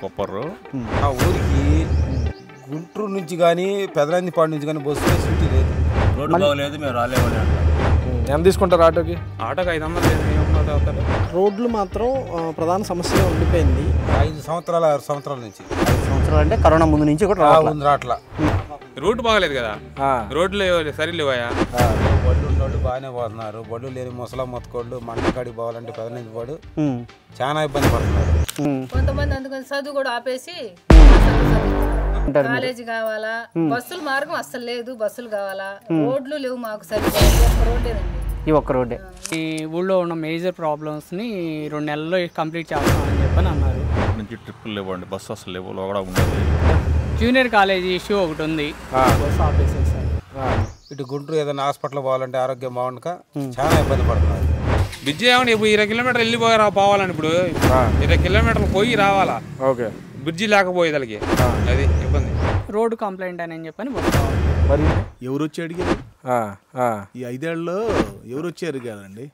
కొప్పర్రు. ఆ ఊరికి గుంటూరు నుంచి కానీ పెదనందిపాడు నుంచి కానీ బస్సు ఫెసిలిటీ లేదు. రోడ్డు బాగలేదు, మేము రాలేమని అంటాం. ఎంత తీసుకుంటారు ఆటోకి? ఆటోకి 500 రోడ్లు మాత్రం ప్రధాన సమస్యగా ఉండిపోయింది. 5 సంవత్సరాలు 6 సంవత్సరాల నుంచి. 5 సంవత్సరాలు అంటే కరోనా ముందు నుంచి కూడా రాట్లా. రూట్ బాగలేదు కదా, రోడ్లు సరిలేవయా. బళ్ళు ఉన్నోళ్ళు బాగానే పోతున్నారు, బళ్ళు లేని ముసలా మొత్తకోళ్ళు మండకాడికి పోవాలంటే పెదనందిపాడు చాలా ఇబ్బంది పడుతున్నారు. కొంతమంది అందుకని చదువు కూడా ఆపేసి కాలేజీ కావాలా, బస్సుల మార్గం అస్సలు లేదు, బస్సులు కావాలా, రోడ్లు లేవు మాకు సరిగ్గా, ఒక్క రోడ్ లేదండి. ఈ ఒక్క రోడ్డే ఈ ఊళ్ళో ఉన్న మేజర్ ప్రాబ్లమ్స్ని 2 నెలల్లో కంప్లీట్ చేస్తామని చెప్పని అన్నారు. నుంచి ట్రిప్పులు లేవండి, బస్సు అసలు లేవు, లోగడ ఉండదు. జూనియర్ కాలేజీ ఇష్యూ ఒకటి ఉంది, బస్సు ఆపేసేసారు. ఇటు గుంటూరు ఏదైనా హాస్పిటల్ పోవాలంటే ఆరోగ్యం బాగుండక చాలా ఇబ్బంది పడుతున్నారు. బ్రిడ్జి ఏమని ఇప్పుడు 20 కిలోమీటర్లు వెళ్ళిపోయి పోవాలని, ఇప్పుడు 20 కిలోమీటర్లు పోయి రావాలా. ఓకే, బ్రిడ్జి లేకపోయేదానికి అది ఇబ్బంది. రోడ్డు కంప్లైంట్ అని చెప్పని మరి ఎవరు వచ్చి అడిగారు? ఆ, ఆ. ఈ 5 ఏళ్ళలో ఎవరు వచ్చారు కదండి.